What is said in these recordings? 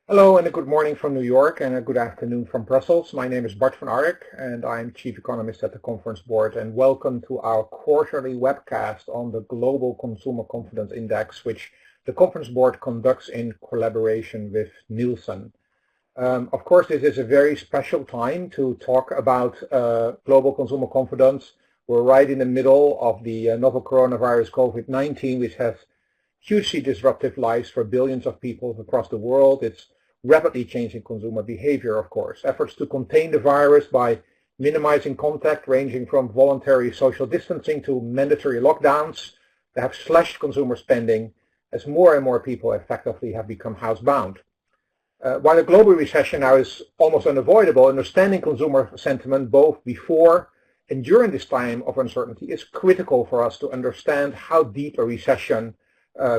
Hello and a good morning from New York and a good afternoon from Brussels. My name is Bart van Ark and I'm Chief Economist at the Conference Board, and welcome to our quarterly webcast on the Global Consumer Confidence Index, which the Conference Board conducts in collaboration with Nielsen. Of course, this is a very special time to talk about global consumer confidence. We're right in the middle of the novel coronavirus COVID-19, which has hugely disruptive lives for billions of people across the world. It's rapidly changing consumer behavior, of course. Efforts to contain the virus by minimizing contact, ranging from voluntary social distancing to mandatory lockdowns, that have slashed consumer spending as more and more people effectively have become housebound. While a global recession now is almost unavoidable, understanding consumer sentiment both before and during this time of uncertainty is critical for us to understand how deep a recession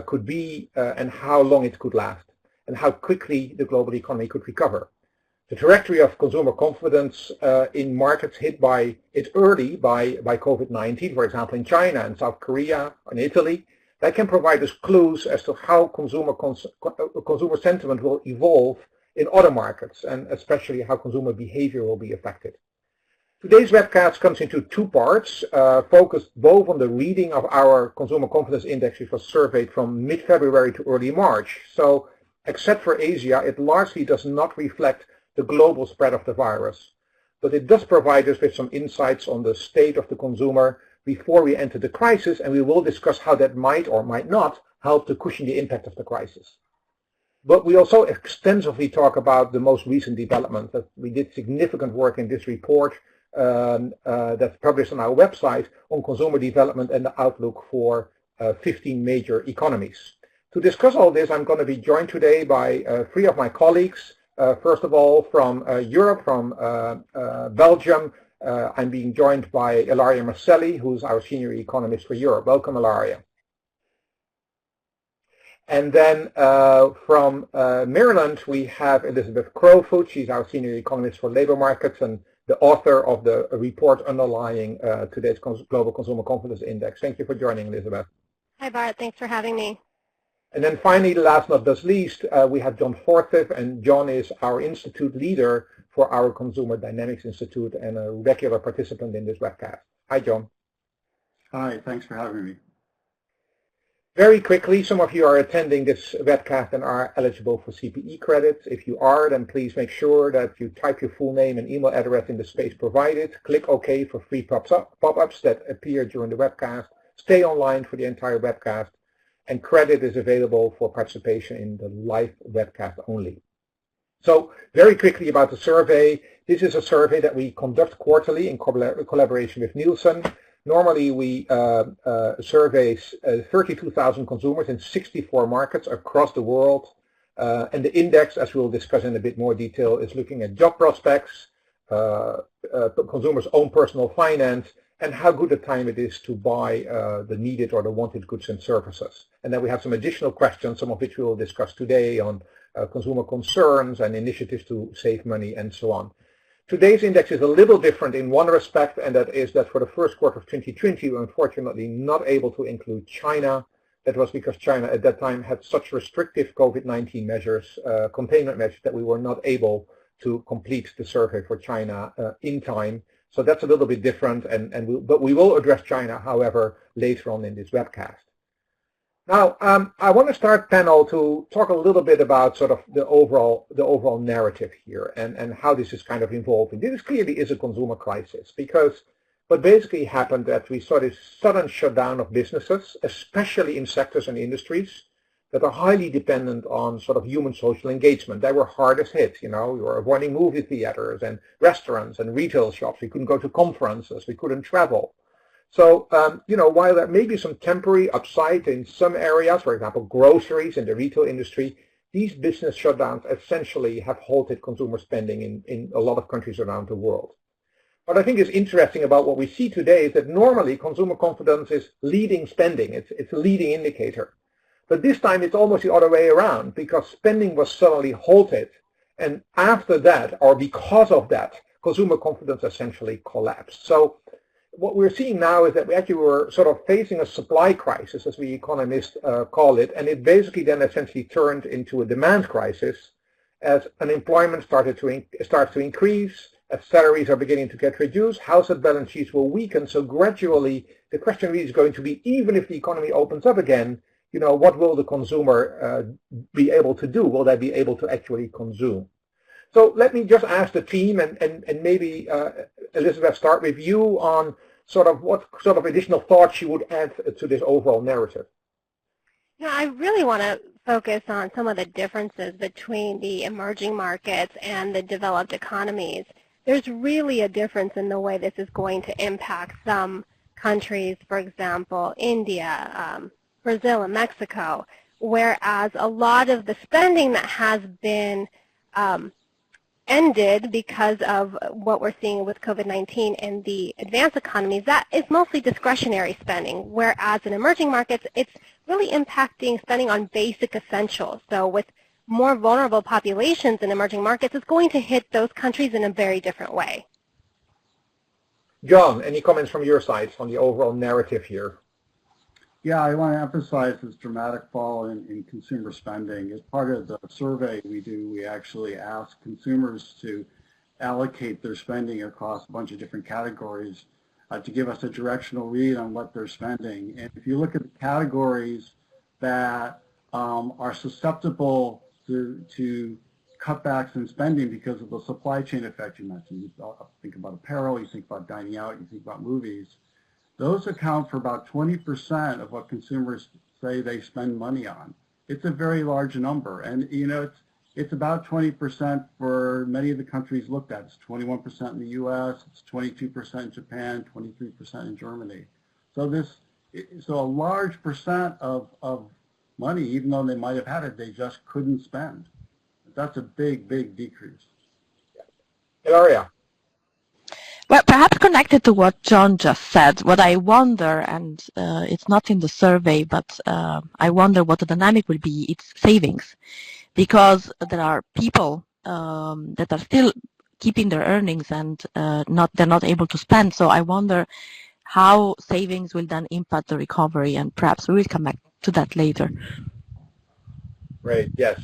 could be and how long it could last, and how quickly the global economy could recover. The trajectory of consumer confidence in markets hit by early by COVID-19, for example in China and South Korea and Italy, that can provide us clues as to how consumer sentiment will evolve in other markets, and especially how consumer behavior will be affected. Today's webcast comes into two parts, focused both on the reading of our Consumer Confidence Index, which was surveyed from mid-February to early March. So, except for Asia, it largely does not reflect the global spread of the virus. But it does provide us with some insights on the state of the consumer before we enter the crisis, and we will discuss how that might or might not help to cushion the impact of the crisis. But we also extensively talk about the most recent developments. That we did significant work in this report that's published on our website on consumer development and the outlook for 15 major economies. To discuss all this, I'm going to be joined today by three of my colleagues. First of all, from Europe, from Belgium, I'm being joined by Ilaria Marcelli, who's our senior economist for Europe. Welcome, Ilaria. And then from Maryland, we have Elizabeth Crowfoot. She's our senior economist for labor markets and the author of the report underlying today's Global Consumer Confidence Index. Thank you for joining, Elizabeth. Hi, Bart. Thanks for having me. And then finally, last but not least, we have John Forsyth, and John is our institute leader for our Consumer Dynamics Institute and a regular participant in this webcast. Hi, John. Hi, thanks for having me. Very quickly, some of you are attending this webcast and are eligible for CPE credits. If you are, then please make sure that you type your full name and email address in the space provided. Click OK for free pop-ups that appear during the webcast. Stay online for the entire webcast. And credit is available for participation in the live webcast only. So very quickly about the survey. This is a survey that we conduct quarterly in collaboration with Nielsen. Normally, we survey 32,000 consumers in 64 markets across the world. And the index, as we'll discuss in a bit more detail, is looking at job prospects, consumers' own personal finance, and how good a time it is to buy the needed or the wanted goods and services. And then we have some additional questions, some of which we will discuss today, on consumer concerns and initiatives to save money and so on. Today's index is a little different in one respect, and that is that for the first quarter of 2020, we're unfortunately not able to include China. That was because China at that time had such restrictive COVID-19 measures, containment measures, that we were not able to complete the survey for China in time. So that's a little bit different, but we will address China, however, later on in this webcast. Now, I want to start panel to talk a little bit about sort of the overall narrative here and how this is kind of evolving. This clearly is a consumer crisis because But basically happened that we saw this sudden shutdown of businesses, especially in sectors and industries that are highly dependent on sort of human social engagement. They were hardest hit. We were avoiding movie theaters and restaurants and retail shops. We couldn't go to conferences. We couldn't travel. So, while there may be some temporary upside in some areas, for example, groceries in the retail industry, these business shutdowns essentially have halted consumer spending in a lot of countries around the world. What I think is interesting about what we see today is that normally consumer confidence is leading spending. It's a leading indicator. But this time it's almost the other way around because spending was suddenly halted. And after that, or because of that, consumer confidence essentially collapsed. So what we're seeing now is that we actually were sort of facing a supply crisis, as we economists call it, and it basically then essentially turned into a demand crisis as unemployment starts to increase, as salaries are beginning to get reduced, household balance sheets will weaken. So gradually, the question really is going to be, even if the economy opens up again, what will the consumer be able to do? Will they be able to actually consume? So let me just ask the team, and maybe Elizabeth, start with you on sort of what sort of additional thoughts you would add to this overall narrative. I really want to focus on some of the differences between the emerging markets and the developed economies. There's really a difference in the way this is going to impact some countries, for example, India, Brazil, and Mexico, whereas a lot of the spending that has been ended because of what we're seeing with COVID-19 in the advanced economies, that is mostly discretionary spending, whereas in emerging markets, it's really impacting spending on basic essentials. So with more vulnerable populations in emerging markets, it's going to hit those countries in a very different way. John, any comments from your side on the overall narrative here? Yeah, I want to emphasize this dramatic fall in consumer spending. As part of the survey we do, we actually ask consumers to allocate their spending across a bunch of different categories to give us a directional read on what they're spending. And if you look at the categories that are susceptible to cutbacks in spending because of the supply chain effect you mentioned, you think about apparel, you think about dining out, you think about movies, those account for about 20% of what consumers say they spend money on. It's a very large number, and it's about 20% for many of the countries looked at. It's 21% in the U.S., it's 22% in Japan, 23% in Germany. So a large percent of money, even though they might have had it, they just couldn't spend. That's a big, big decrease. Ilaria. Well, perhaps connected to what John just said, what I wonder, and it's not in the survey, but I wonder what the dynamic will be, it's savings. Because there are people that are still keeping their earnings and they're not able to spend. So I wonder how savings will then impact the recovery, and perhaps we will come back to that later. Great, yes.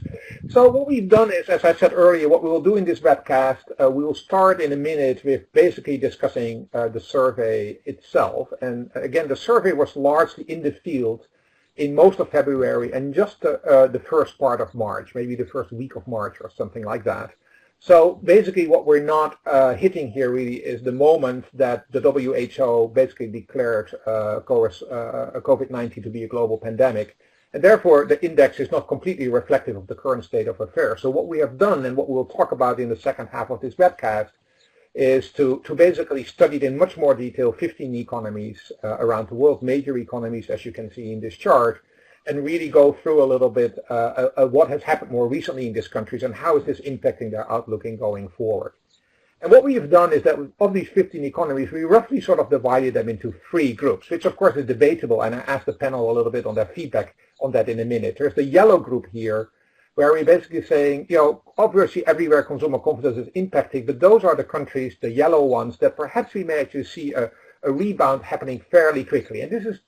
So what we've done is, as I said earlier, what we will do in this webcast, we will start in a minute with basically discussing the survey itself. And again, the survey was largely in the field in most of February and just the first part of March, maybe the first week of March or something like that. So basically what we're not hitting here really is the moment that the WHO basically declared COVID-19 to be a global pandemic. And therefore, the index is not completely reflective of the current state of affairs. So what we have done, and what we'll talk about in the second half of this webcast, is to basically study in much more detail 15 economies around the world, major economies, as you can see in this chart, and really go through a little bit what has happened more recently in these countries and how is this impacting their outlook in going forward. And what we have done is that of these 15 economies, we roughly sort of divided them into 3 groups, which of course is debatable, and I asked the panel a little bit on their feedback on that in a minute. There's the yellow group here, where we're basically saying, obviously everywhere consumer confidence is impacting, but those are the countries, the yellow ones, that perhaps we may actually see a rebound happening fairly quickly. And this is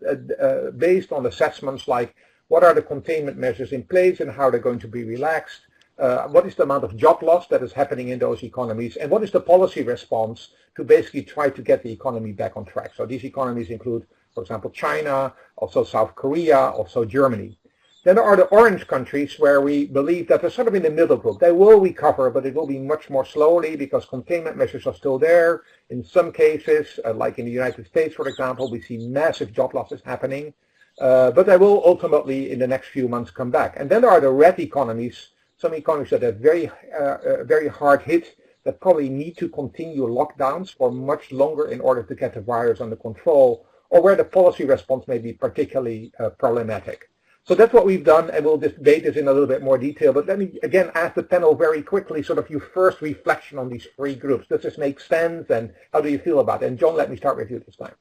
based on assessments like what are the containment measures in place and how they're going to be relaxed, what is the amount of job loss that is happening in those economies, and what is the policy response to basically try to get the economy back on track. So these economies include, for example, China, also South Korea, also Germany. Then there are the orange countries where we believe that they're sort of in the middle group. They will recover, but it will be much more slowly because containment measures are still there. In some cases, like in the United States, for example, we see massive job losses happening. But they will ultimately, in the next few months, come back. And then there are the red economies, some economies that are very hard hit, that probably need to continue lockdowns for much longer in order to get the virus under control, or where the policy response may be particularly problematic. So that's what we've done, and we'll debate this in a little bit more detail. But let me again ask the panel very quickly, sort of your first reflection on these three groups. Does this make sense, and how do you feel about it? And John, let me start with you this time.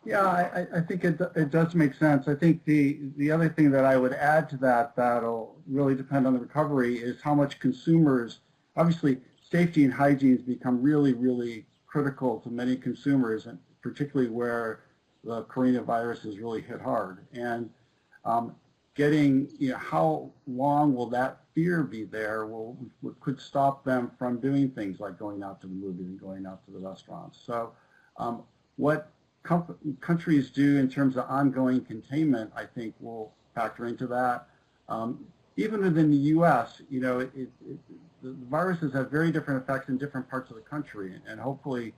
Yeah, I think it does make sense. I think the other thing that I would add to that that'll really depend on the recovery is how much consumers, obviously safety and hygiene has become really, really critical to many consumers, and particularly where the coronavirus has really hit hard. And getting, how long will that fear be there? Well, could stop them from doing things like going out to the movies and going out to the restaurants. So what countries do in terms of ongoing containment, I think, will factor into that. Even within the U.S., the viruses have very different effects in different parts of the country, and hopefully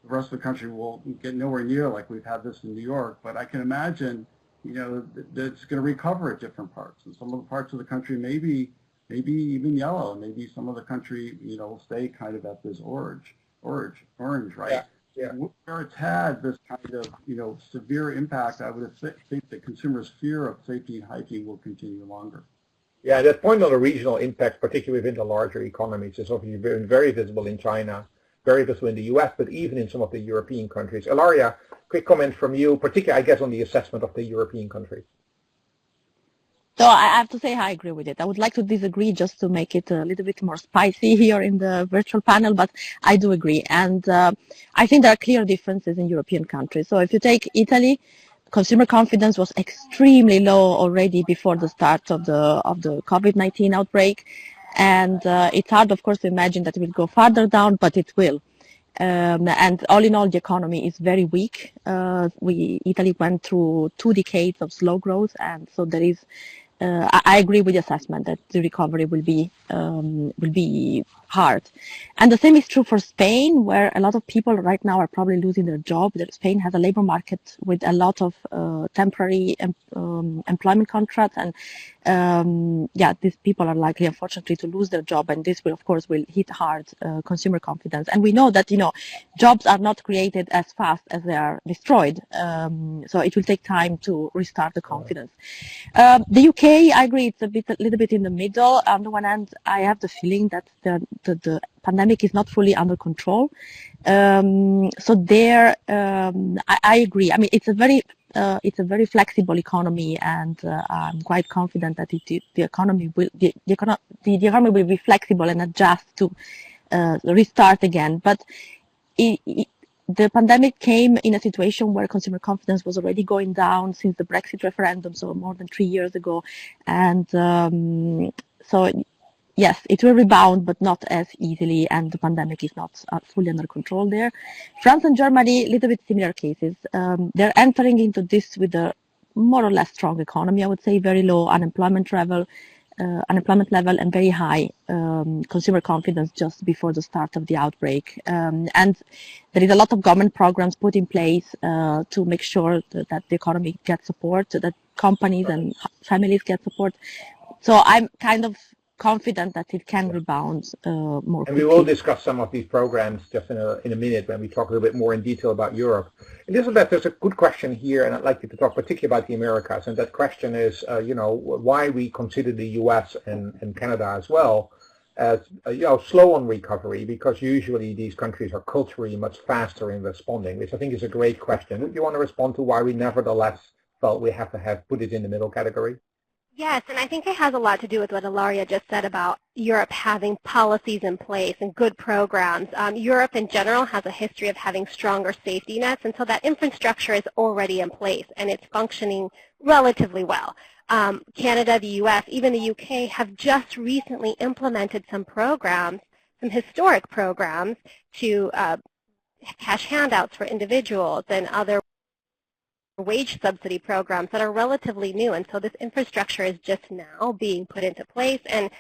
the rest of the country will get nowhere near like we've had this in New York. But I can imagine, that it's going to recover at different parts, and some of the parts of the country maybe even yellow, and maybe some of the country, will stay kind of at this orange, right? Yeah. Yeah. Where it's had this kind of, severe impact, I would think that consumers' fear of safety and hygiene will continue longer. Yeah, that point on the regional impact, particularly within the larger economies, is obviously very visible in China, very visible in the US, but even in some of the European countries. Ilaria, quick comment from you, particularly, I guess, on the assessment of the European countries. So I have to say I agree with it. I would like to disagree just to make it a little bit more spicy here in the virtual panel, but I do agree. And I think there are clear differences in European countries. So if you take Italy, consumer confidence was extremely low already before the start of the COVID-19 outbreak. And it's hard, of course, to imagine that it will go farther down, but it will. And all in all, the economy is very weak. Italy went through 2 decades of slow growth, and so there is. I agree with the assessment that the recovery will be hard. And the same is true for Spain, where a lot of people right now are probably losing their job. Spain has a labor market with a lot of temporary employment contracts, and these people are likely, unfortunately, to lose their job, and this will, of course, hit hard consumer confidence. And we know that jobs are not created as fast as they are destroyed, so it will take time to restart the confidence. The UK, I agree, it's a little bit in the middle. On the one hand, I have the feeling that the pandemic is not fully under control. So there, I agree. I mean, it's a very flexible economy, and I'm quite confident that the economy will will be flexible and adjust to restart again. But the pandemic came in a situation where consumer confidence was already going down since the Brexit referendum, so more than 3 years ago. And so, yes, it will rebound, but not as easily, and the pandemic is not fully under control there. France and Germany, a little bit similar cases. They're entering into this with a more or less strong economy, I would say, very low unemployment level, and very high consumer confidence just before the start of the outbreak. And there is a lot of government programs put in place to make sure that the economy gets support, that companies and families get support. So I'm kind of confident that it can rebound more quickly. And we will discuss some of these programs just in a minute when we talk a little bit more in detail about Europe. Elizabeth, there's a good question here, and I'd like you to talk particularly about the Americas. And that question is, why we consider the U.S. and Canada as well as, slow on recovery, because usually these countries are culturally much faster in responding, which I think is a great question. Do you want to respond to why we nevertheless felt we have to put it in the middle category? Yes, and I think it has a lot to do with what Ilaria just said about Europe having policies in place and good programs. Europe in general has a history of having stronger safety nets, and so that infrastructure is already in place, and it's functioning relatively well. Canada, the U.S., even the UK have just recently implemented some programs, some historic programs to cash handouts for individuals and other wage subsidy programs that are relatively new, and so this infrastructure is just now being put into place. And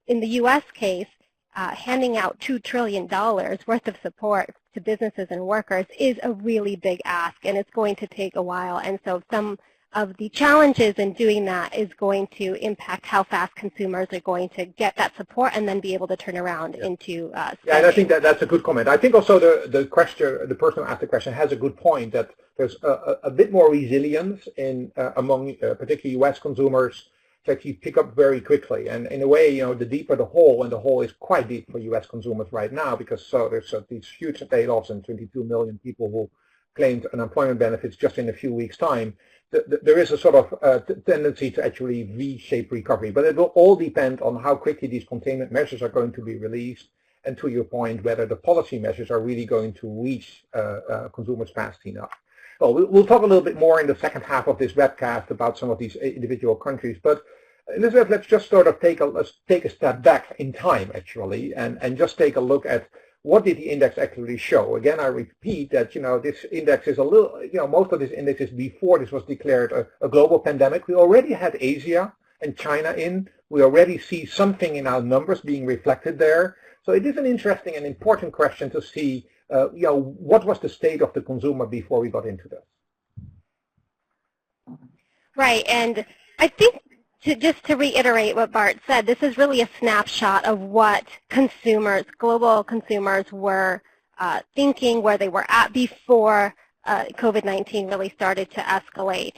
in the U.S. case, handing out $2 trillion worth of support to businesses and workers is a really big ask, and it's going to take a while. And so some of the challenges in doing that is going to impact how fast consumers are going to get that support and then be able to turn around into spending. Yeah, and I think that's a good comment. I think also the person who asked the question has a good point that there's a bit more resilience in among particularly U.S. consumers to actually pick up very quickly. And in a way, you know, the deeper the hole, and the hole is quite deep for U.S. consumers right now, because there's these huge layoffs and 22 million people who claimed unemployment benefits just in a few weeks' time. There is a sort of tendency to actually V-shape recovery, but it will all depend on how quickly these containment measures are going to be released, and to your point, whether the policy measures are really going to reach consumers fast enough. Well, we'll talk a little bit more in the second half of this webcast about some of these individual countries, but Elizabeth, let's just sort of let's take a step back in time, actually, and just take a look at what did the index actually show. Again, I repeat that, you know, this index is a little, you know, most of this index is before this was declared a global pandemic. We already had Asia and China in. We already see something in our numbers being reflected there. So it is an interesting and important question to see, you know, what was the state of the consumer before we got into this. Right, and I think just to reiterate what Bart said, this is really a snapshot of what consumers, global consumers, were thinking, where they were at before COVID-19 really started to escalate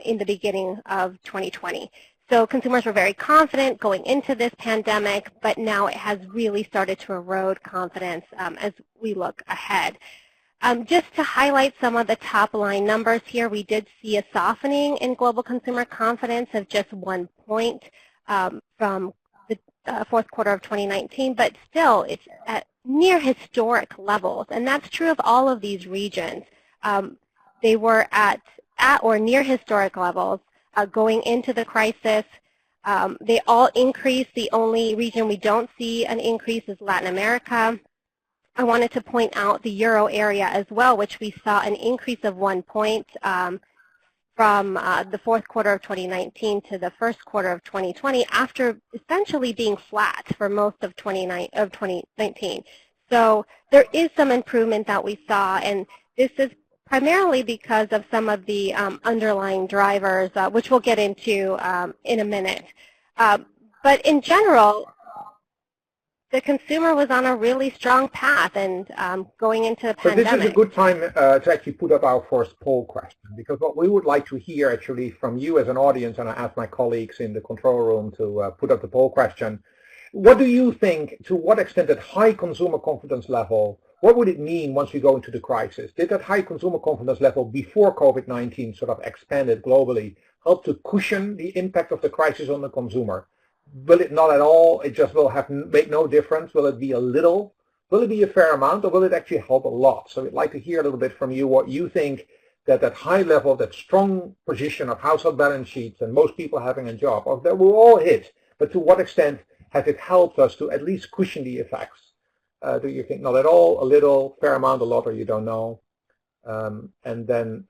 in the beginning of 2020. So consumers were very confident going into this pandemic, but now it has really started to erode confidence as we look ahead. Just to highlight some of the top line numbers here, we did see a softening in global consumer confidence of just 1 point from the fourth quarter of 2019, but still it's at near historic levels, and that's true of all of these regions. They were at or near historic levels going into the crisis. They all increased. The only region we don't see an increase is Latin America. I wanted to point out the Euro area as well, which we saw an increase of 1 point from the fourth quarter of 2019 to the first quarter of 2020, after essentially being flat for most of 2019. So there is some improvement that we saw, and this is primarily because of some of the underlying drivers, which we'll get into in a minute. But in general, the consumer was on a really strong path, and going into the pandemic. So this is a good time to actually put up our first poll question, because what we would like to hear actually from you as an audience, and I ask my colleagues in the control room to put up the poll question, what do you think, to what extent that high consumer confidence level, what would it mean once we go into the crisis? Did that high consumer confidence level before COVID-19 sort of expanded globally help to cushion the impact of the crisis on the consumer? Will it not at all? It just will make no difference? Will it be a little? Will it be a fair amount? Or will it actually help a lot? So we'd like to hear a little bit from you what you think that high level, that strong position of household balance sheets and most people having a job, of that will all hit, but to what extent has it helped us to at least cushion the effects? Do you think not at all, a little, fair amount, a lot, or you don't know? And then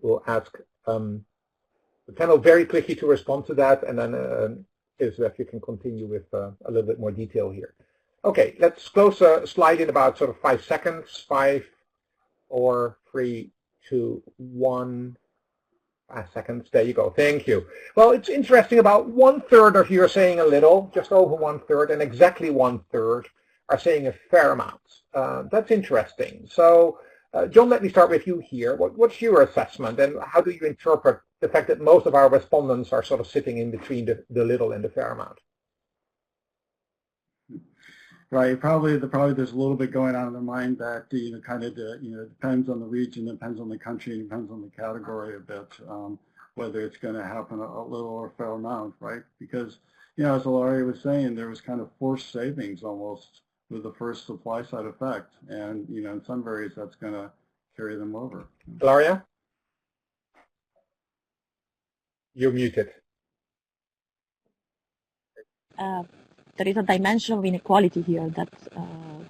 we'll ask the panel very quickly to respond to that, and then if you can continue with a little bit more detail here. Okay, let's close a slide in about sort of 5 seconds. 5, 4, 3, 2, 1. 5 seconds. There you go. Thank you. Well, it's interesting. About 1/3 of you are saying a little, just over 1/3, and exactly 1/3 are saying a fair amount. That's interesting. So, John, let me start with you here. What's your assessment, and how do you interpret the fact that most of our respondents are sort of sitting in between the little and the fair amount? Right. Probably there's a little bit going on in their mind that kind of depends on the region, depends on the country, depends on the category a bit, whether it's going to happen a little or a fair amount, right? Because as Ilaria was saying, there was kind of forced savings almost with the first supply side effect, and in some areas that's going to carry them over. Ilaria, you're muted. There is a dimension of inequality here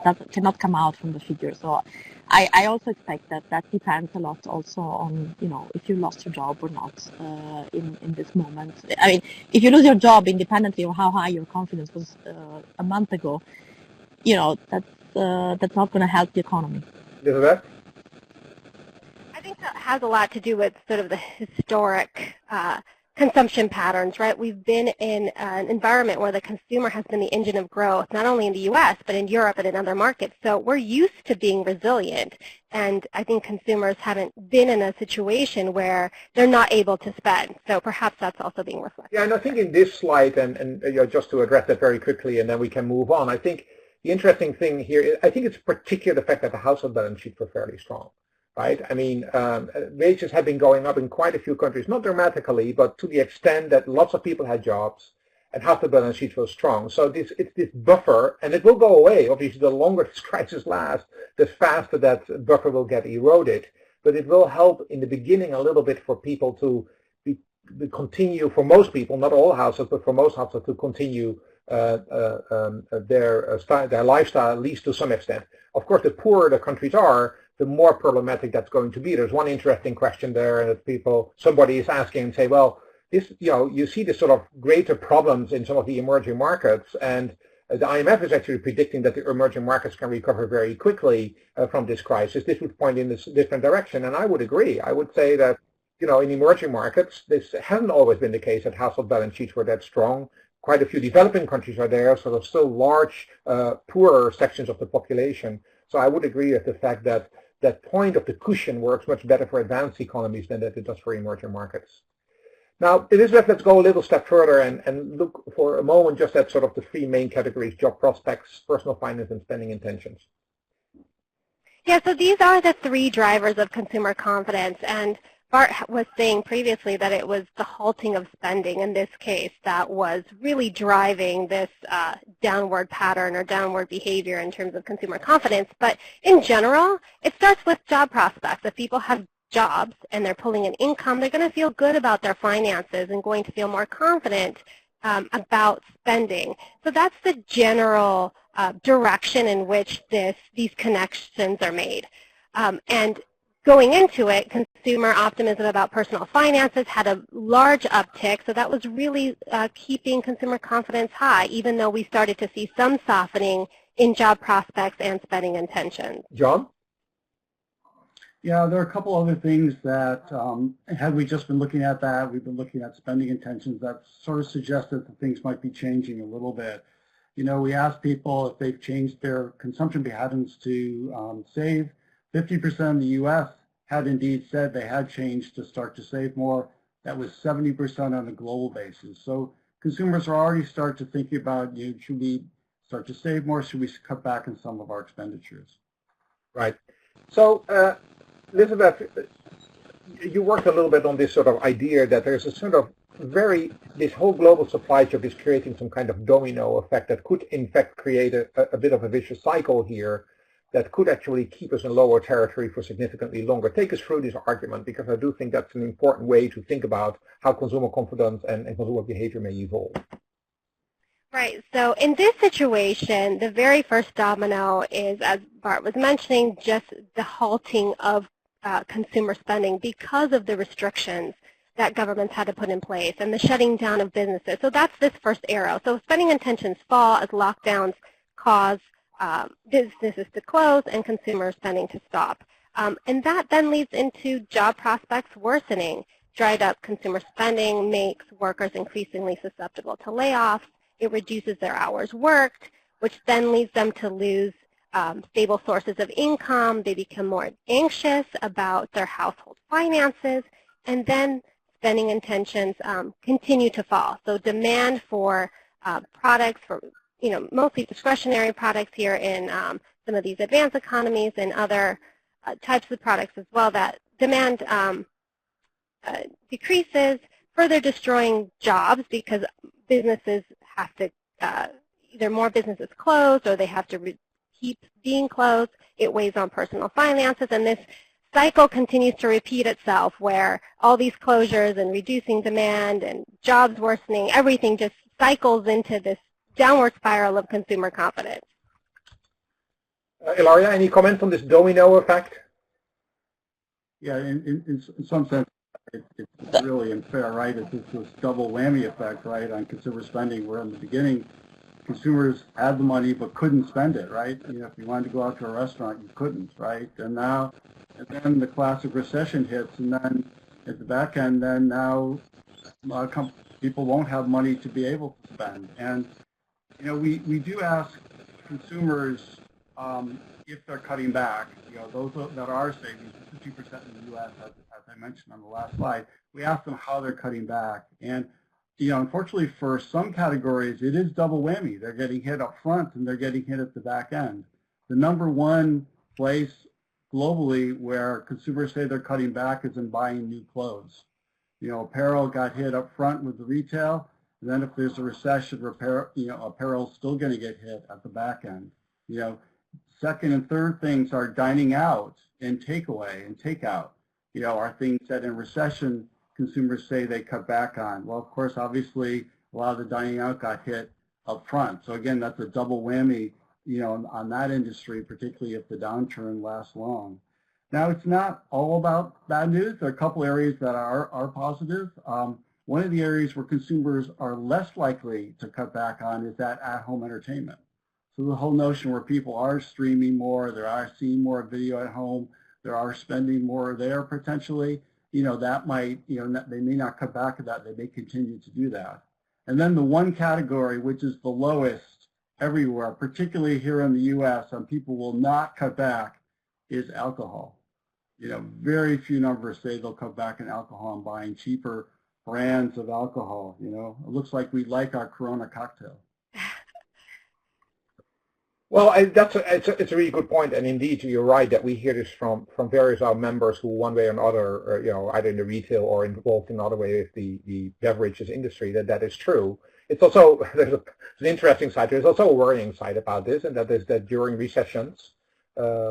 that cannot come out from the figure. So I also expect that that depends a lot also on, if you lost your job or not in this moment. I mean, if you lose your job independently of how high your confidence was a month ago, that's not going to help the economy. Elizabeth? I think that has a lot to do with sort of the historic consumption patterns, right? We've been in an environment where the consumer has been the engine of growth, not only in the U.S., but in Europe and in other markets. So we're used to being resilient. And I think consumers haven't been in a situation where they're not able to spend. So perhaps that's also being reflected. Yeah, and I think in this slide, and just to address that very quickly, and then we can move on, I think the interesting thing here, I think it's particularly the fact that the household balance sheets were fairly strong. Right? I mean, wages have been going up in quite a few countries, not dramatically, but to the extent that lots of people had jobs and household balance sheets were strong. So it's this buffer, and it will go away. Obviously, the longer this crisis lasts, the faster that buffer will get eroded. But it will help in the beginning a little bit for people to continue, for most people, not all households, but for most households to continue their lifestyle, at least to some extent. Of course, the poorer the countries are, the more problematic that's going to be. There's one interesting question there, and somebody is asking and say, well, this, you see this sort of greater problems in some of the emerging markets, and the IMF is actually predicting that the emerging markets can recover very quickly from this crisis. This would point in this different direction, and I would agree. I would say that, in emerging markets, this hasn't always been the case that household balance sheets were that strong. Quite a few developing countries are there, so there's still large, poorer sections of the population. So I would agree with the fact that that point of the cushion works much better for advanced economies than that it does for emerging markets. Now, Elizabeth, let's go a little step further and look for a moment just at sort of the three main categories: job prospects, personal finance, and spending intentions. Yeah, so these are the three drivers of consumer confidence. And Bart was saying previously that it was the halting of spending in this case that was really driving this downward pattern or downward behavior in terms of consumer confidence. But in general, it starts with job prospects. If people have jobs and they're pulling in income, they're going to feel good about their finances and going to feel more confident about spending. So that's the general direction in which these connections are made. And going into it, consumer optimism about personal finances had a large uptick, so that was really keeping consumer confidence high, even though we started to see some softening in job prospects and spending intentions. John? Yeah, there are a couple other things that, had we just been looking at that, we've been looking at spending intentions that sort of suggested that things might be changing a little bit. We asked people if they've changed their consumption patterns to save. 50% in the U.S. had indeed said they had changed to start to save more. That was 70% on a global basis. So consumers are already starting to think about, should we start to save more? Should we cut back on some of our expenditures? Right. So, Elizabeth, you worked a little bit on this sort of idea that there's a sort of this whole global supply chain is creating some kind of domino effect that could in fact create a bit of a vicious cycle here that could actually keep us in lower territory for significantly longer. Take us through this argument, because I do think that's an important way to think about how consumer confidence and consumer behavior may evolve. Right. So in this situation, the very first domino is, as Bart was mentioning, just the halting of consumer spending because of the restrictions that governments had to put in place and the shutting down of businesses. So that's this first arrow. So spending intentions fall as lockdowns cause businesses to close and consumer spending to stop. And that then leads into job prospects worsening. Dried up consumer spending makes workers increasingly susceptible to layoffs. It reduces their hours worked, which then leads them to lose stable sources of income. They become more anxious about their household finances, and then spending intentions continue to fall. So demand for products, for mostly discretionary products here in some of these advanced economies and other types of products as well, that demand decreases, further destroying jobs because businesses have to, either more businesses close or they have to keep being closed. It weighs on personal finances, and this cycle continues to repeat itself where all these closures and reducing demand and jobs worsening, everything just cycles into this downward spiral of consumer confidence. Ilaria, any comment on this domino effect? Yeah, in some sense, it's really unfair, right? It's this double whammy effect, right, on consumer spending, where in the beginning, consumers had the money but couldn't spend it, right? You know, if you wanted to go out to a restaurant, you couldn't, right? And then the classic recession hits, and then at the back end, then now people won't have money to be able to spend. And, you know, we do ask consumers if they're cutting back, you know, those that are saving, 50% in the U.S., as I mentioned on the last slide, we ask them how they're cutting back. And, you know, unfortunately for some categories, it is double whammy. They're getting hit up front and they're getting hit at the back end. The number one place globally where consumers say they're cutting back is in buying new clothes. You know, apparel got hit up front with the retail, and then if there's a recession, apparel's still going to get hit at the back end. You know, second and third things are dining out and takeaway and takeout. You know, are things that in recession consumers say they cut back on. Well, of course, obviously, a lot of the dining out got hit up front. So again, that's a double whammy, you know, on that industry, particularly if the downturn lasts long. Now, it's not all about bad news. There are a couple areas that are positive. One of the areas where consumers are less likely to cut back on is that at-home entertainment. So the whole notion where people are streaming more, they are seeing more video at home, they are spending more there potentially, you know, that might, you know, they may not cut back on that, they may continue to do that. And then the one category, which is the lowest everywhere, particularly here in the U.S., and people will not cut back, is alcohol. You know, very few numbers say they'll cut back on alcohol and buying cheaper brands of alcohol. You know, it looks like we like our Corona cocktail. Well, it's a really good point, and indeed you're right that we hear this from various of our members who, one way or another, you know, either in the retail or involved in another way with the beverages industry, that is true. It's also there's an interesting side. There's also a worrying side about this, and that is that during recessions,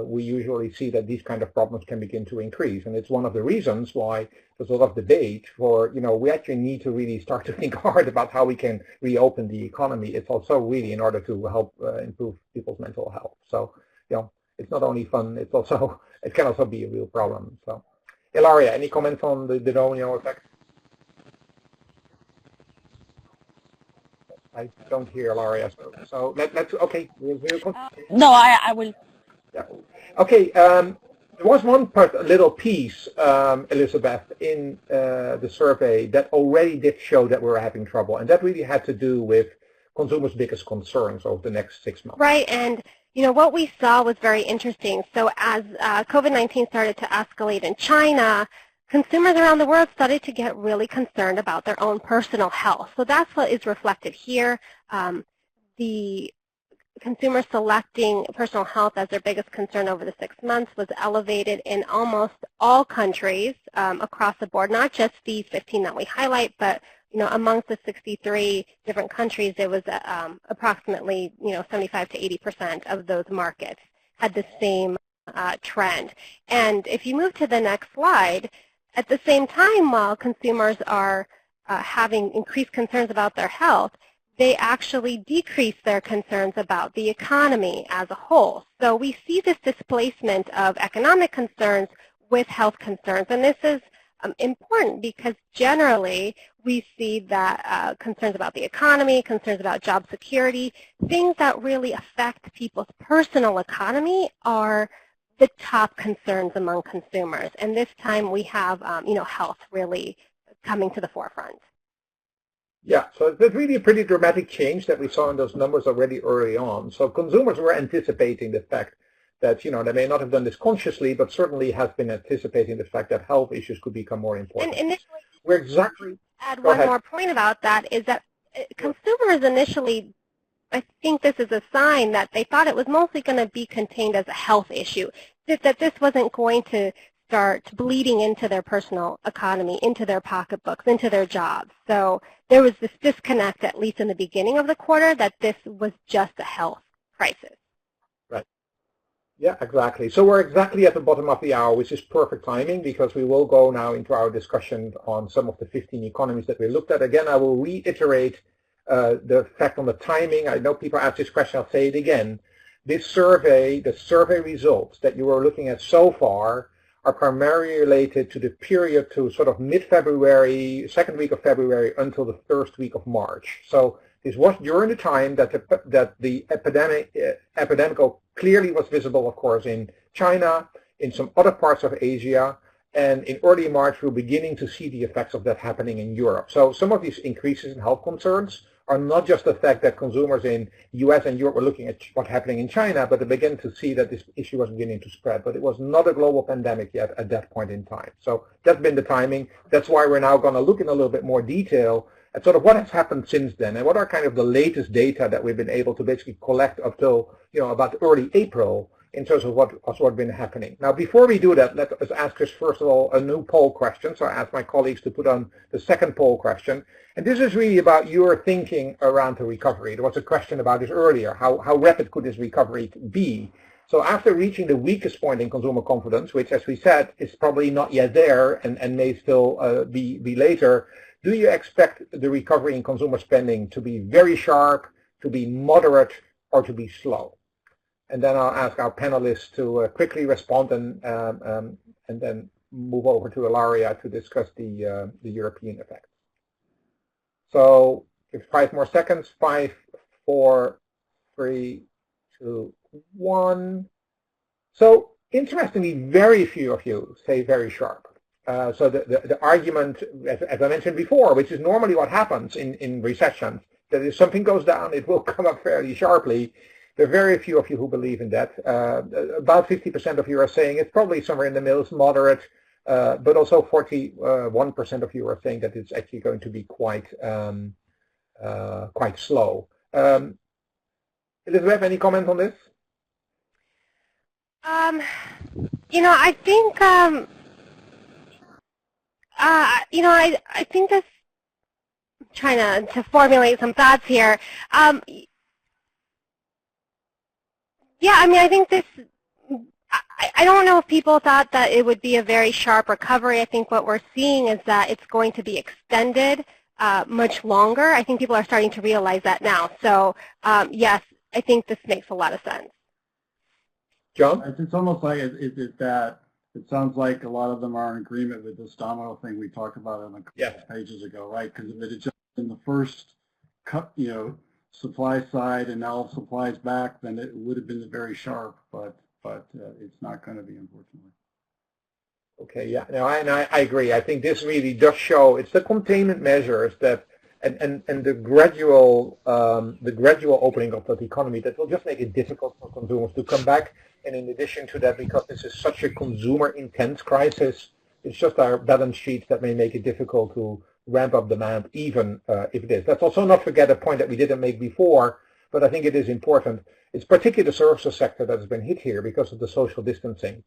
we usually see that these kind of problems can begin to increase, and it's one of the reasons why there's a lot of debate for, you know, we actually need to really start to think hard about how we can reopen the economy. It's also really in order to help improve people's mental health. So, you know, it's not only fun, it's also, it can also be a real problem. So, Ilaria, any comments on the domino effect? I don't hear Ilaria, so let's okay. No, I will. Yeah. Okay. There was one little piece, Elizabeth, in the survey that already did show that we were having trouble, and that really had to do with consumers' biggest concerns over the next 6 months. Right, and you know what we saw was very interesting. So as COVID-19 started to escalate in China, consumers around the world started to get really concerned about their own personal health. So that's what is reflected here. The consumer selecting personal health as their biggest concern over the 6 months was elevated in almost all countries across the board, not just these 15 that we highlight, but you know, amongst the 63 different countries, there was approximately 75 to 80% of those markets had the same trend. And if you move to the next slide, at the same time, while consumers are having increased concerns about their health, they actually decrease their concerns about the economy as a whole. So we see this displacement of economic concerns with health concerns, and this is important because generally we see that concerns about the economy, concerns about job security, things that really affect people's personal economy are the top concerns among consumers. And this time we have health really coming to the forefront. Yeah, so it's really a pretty dramatic change that we saw in those numbers already early on. So consumers were anticipating the fact that, you know, they may not have done this consciously, but certainly have been anticipating the fact that health issues could become more important. And initially, we're exactly. Add one more point about that is that consumers initially, I think this is a sign that they thought it was mostly going to be contained as a health issue, that this wasn't going to start bleeding into their personal economy, into their pocketbooks, into their jobs. So there was this disconnect, at least in the beginning of the quarter, that this was just a health crisis. Right. Yeah, exactly. So we're exactly at the bottom of the hour, which is perfect timing because we will go now into our discussion on some of the 15 economies that we looked at. Again, I will reiterate the fact on the timing. I know people ask this question, I'll say it again. this survey, the survey results that you were looking at so far, are primarily related to the period to sort of mid-February, second week of February until the first week of March. So this was during the time that the epidemic clearly was visible, of course, in China, in some other parts of Asia, and in early March we're beginning to see the effects of that happening in Europe. So some of these increases in health concerns are not just the fact that consumers in the US and Europe were looking at what's happening in China, but they begin to see that this issue was beginning to spread. But it was not a global pandemic yet at that point in time. So that's been the timing. That's why we're now going to look in a little bit more detail at sort of what has happened since then and what are kind of the latest data that we've been able to basically collect up till, about early April in terms of what's been happening. Now, before we do that, let us ask us, first of all, a new poll question. So I asked my colleagues to put on the second poll question. And this is really about your thinking around the recovery. There was a question about this earlier. How rapid could this recovery be? So after reaching the weakest point in consumer confidence, which, as we said, is probably not yet there and may still be later, do you expect the recovery in consumer spending to be very sharp, to be moderate, or to be slow? And then I'll ask our panelists to quickly respond and then move over to Ilaria to discuss the European effects. So give 5 more seconds. 5, 4, 3, 2, 1. So interestingly, very few of you say very sharp. So the argument, as I mentioned before, which is normally what happens in recessions, that if something goes down, it will come up fairly sharply. There are very few of you who believe in that. About 50% of you are saying it's probably somewhere in the middle, it's moderate, but also 41% of you are saying that it's actually going to be quite slow. Elizabeth, any comment on this? I think I think this. I'm trying to formulate some thoughts here. Yeah, I mean, I think this. I don't know if people thought that it would be a very sharp recovery. I think what we're seeing is that it's going to be extended much longer. I think people are starting to realize that now. So, yes, I think this makes a lot of sense. John? It's almost like it sounds like a lot of them are in agreement with this domino thing we talked about on a couple of pages ago, right? Because if it had just been the first cut, supply side and now supply's back, then it would have been very sharp, but it's not going to be, unfortunately. Okay, yeah, no, I agree. I think this really does show it's the containment measures that and the gradual opening up of the economy that will just make it difficult for consumers to come back. And in addition to that, because this is such a consumer-intense crisis, it's just our balance sheets that may make it difficult to ramp up demand, even if it is. Let's also not forget a point that we didn't make before, but I think it is important. It's particularly the services sector that has been hit here because of the social distancing.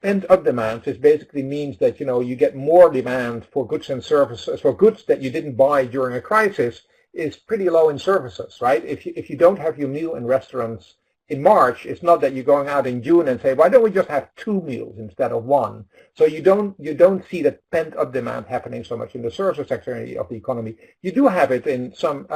Pent-up demand, this basically means that you get more demand for goods and services, for goods that you didn't buy during a crisis, is pretty low in services, right? If you don't have your meal in restaurants in March, it's not that you're going out in June and say, why don't we just have 2 meals instead of 1? So you don't see that pent-up demand happening so much in the services sector of the economy. You do have it in some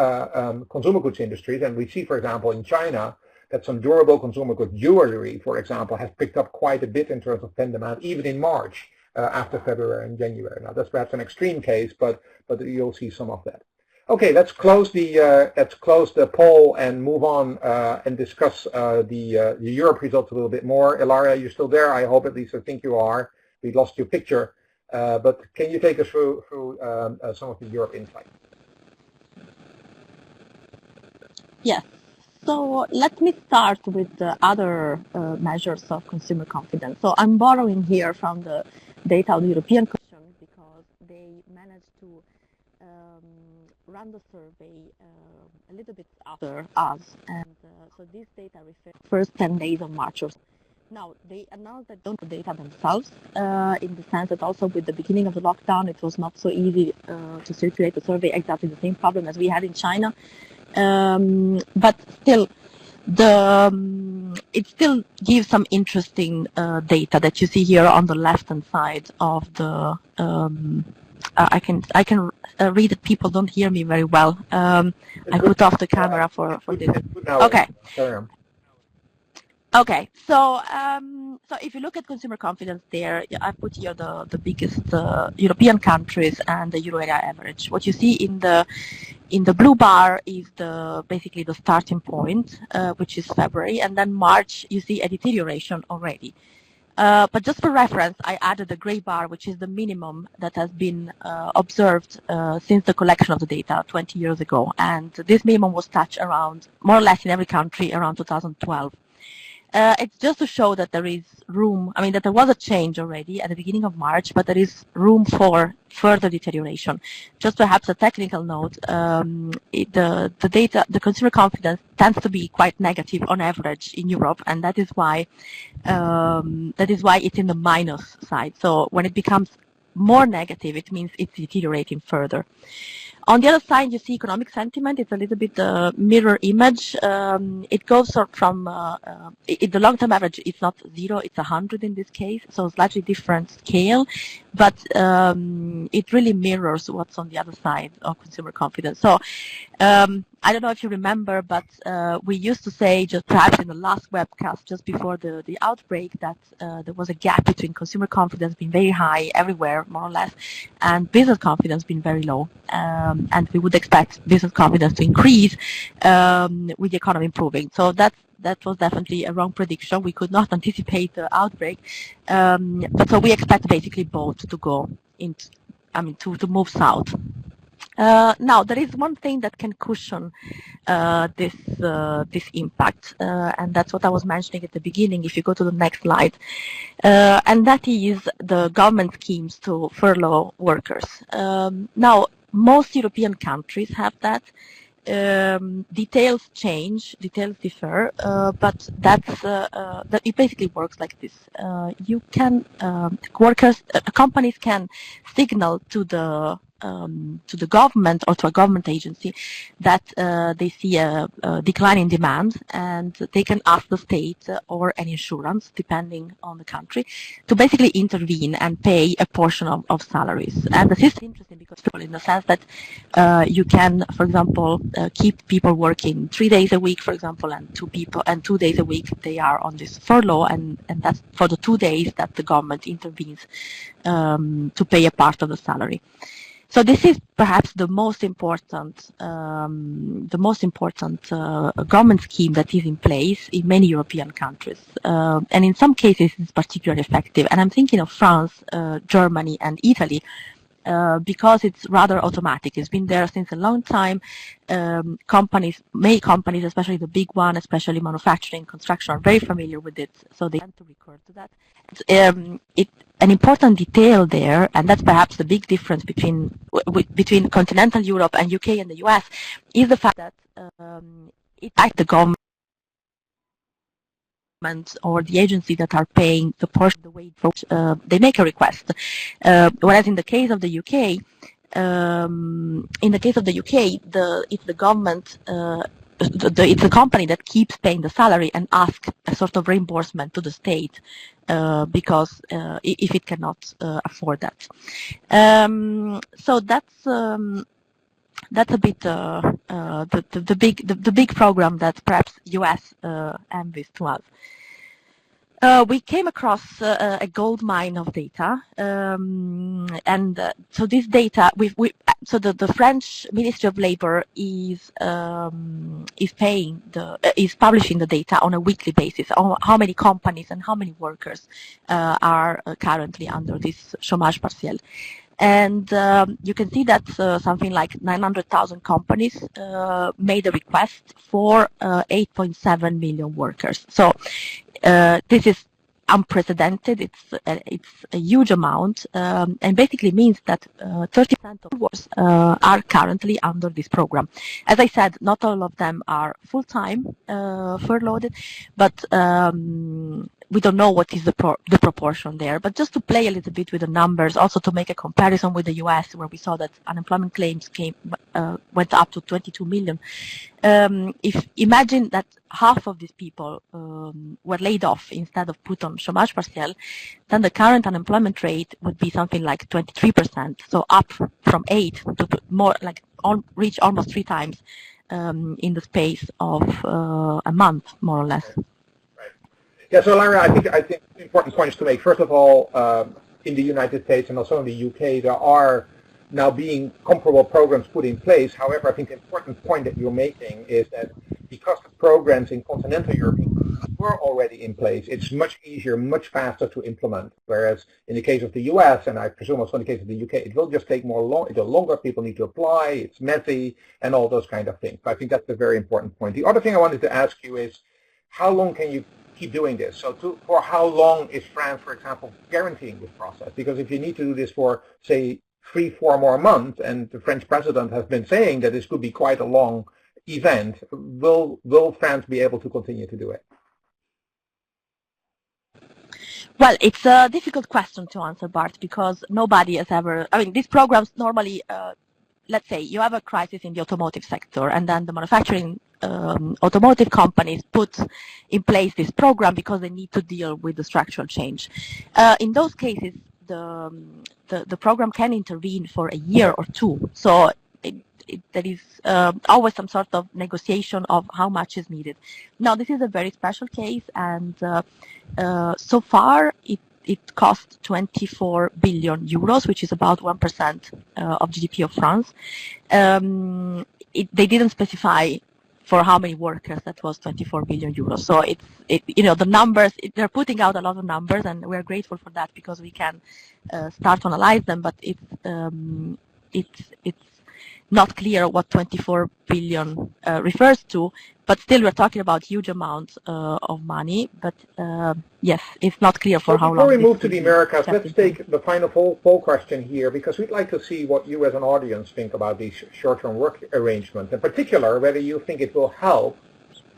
consumer goods industries, and we see, for example, in China, that some durable consumer goods, jewelry, for example, has picked up quite a bit in terms of pent demand, even in March, after February and January. Now, that's perhaps an extreme case, but you'll see some of that. Okay, let's close the poll and move on and discuss the Europe results a little bit more. Ilaria, you're still there? I hope, at least I think you are. We lost your picture, but can you take us through some of the Europe insights? Yes. So let me start with the other measures of consumer confidence. So I'm borrowing here from the data of the European Commission because they managed to run the survey a little bit after us. And so this data refers to the first 10 days of March. Now, they announced that they don't have data themselves in the sense that also with the beginning of the lockdown, it was not so easy to circulate the survey, exactly the same problem as we had in China. But still, it still gives some interesting data that you see here on the left-hand side of the. I can read it. People don't hear me very well. I put off the camera for this. Okay. Okay, so if you look at consumer confidence there, I put here the biggest European countries and the euro area average. What you see in the blue bar is basically the starting point, which is February, and then March you see a deterioration already. But just for reference, I added the gray bar, which is the minimum that has been observed since the collection of the data 20 years ago. And this minimum was touched around, more or less in every country, around 2012. It's just to show that there is room, I mean, that there was a change already at the beginning of March, but there is room for further deterioration. Just perhaps a technical note, the data, the consumer confidence tends to be quite negative on average in Europe, and that is why it's in the minus side. So when it becomes more negative, it means it's deteriorating further. On the other side, you see economic sentiment. It's a little bit mirror image. It goes from the long-term average. It's not 0; it's 100 in this case, so slightly different scale. But it really mirrors what's on the other side of consumer confidence. So I don't know if you remember, but we used to say, just perhaps in the last webcast, just before the outbreak, that there was a gap between consumer confidence being very high everywhere, more or less, and business confidence being very low. And we would expect business confidence to increase with the economy improving. So that was definitely a wrong prediction. We could not anticipate the outbreak. But so we expect basically both to go into, to move south. Now, there is one thing that can cushion this impact, and that's what I was mentioning at the beginning. If you go to the next slide, and that is the government schemes to furlough workers. Now, most European countries have that. Details change, details differ, but that it basically works like this. You can companies can signal to the government or to a government agency that they see a decline in demand, and they can ask the state or an insurance, depending on the country, to basically intervene and pay a portion of salaries. And the system is interesting because in the sense that you can, for example, keep people working 3 days a week, for example, and 2 days a week they are on this furlough, and that's for the 2 days that the government intervenes to pay a part of the salary. So this is perhaps the most important government scheme that is in place in many European countries, and in some cases it's particularly effective. And I'm thinking of France, Germany, and Italy, because it's rather automatic. It's been there since a long time. Companies, especially the big one, especially manufacturing, construction, are very familiar with it, so they tend to recur to that. An important detail there, and that's perhaps the big difference between continental Europe and UK and the US, is the fact that it's like the government or the agency that are paying the portion of the wage, they make a request. Whereas in the case of the UK, it's the government, it's the company that keeps paying the salary and asks a sort of reimbursement to the state because if it cannot afford that. So that's a bit the big program that perhaps US envies to us. We came across a gold mine of data, and so this data, so the French Ministry of Labor is publishing the data on a weekly basis on how many companies and how many workers are currently under this chômage partiel. And you can see that something like 900,000 companies made a request for 8.7 million workers. So this is unprecedented. It's a huge amount, and basically means that 30% of workers are currently under this program. As I said, not all of them are full-time furloughed, but we don't know what is the proportion there. But just to play a little bit with the numbers, also to make a comparison with the US, where we saw that unemployment claims went up to 22 million. If imagine that half of these people were laid off instead of put on chômage partiel, then the current unemployment rate would be something like 23%. So up from 8 to more, like reach almost 3 times in the space of a month, more or less. Right. Yeah, so Larry, I think important points to make. First of all, in the United States and also in the UK, there are now being comparable programs put in place. However, I think the important point that you're making is that because the programs in continental Europe were already in place, it's much easier, much faster to implement. Whereas in the case of the US, and I presume also in the case of the UK, it will just take longer, people need to apply, it's messy, and all those kind of things. But I think that's a very important point. The other thing I wanted to ask you is, how long can you keep doing this? So for how long is France, for example, guaranteeing this process? Because if you need to do this for, say, 3-4 more months, and the French president has been saying that this could be quite a long event, will France be able to continue to do it? Well, it's a difficult question to answer, Bart, because nobody has ever, I mean, these programs normally, let's say you have a crisis in the automotive sector, and then the manufacturing automotive companies put in place this program because they need to deal with the structural change. In those cases, the program can intervene for a year or two. So there is always some sort of negotiation of how much is needed. Now, this is a very special case, and so far it cost 24 billion euros, which is about 1% of GDP of France. They didn't specify for how many workers that was 24 billion euros. So the numbers, they're putting out a lot of numbers, and we're grateful for that because we can start to analyze them. But it's not clear what 24 billion refers to, but still we're talking about huge amounts of money. But yes, it's not clear for how long. Before we move to the Americas, let's take the final poll question here, because we'd like to see what you as an audience think about these short-term work arrangements, in particular whether you think it will help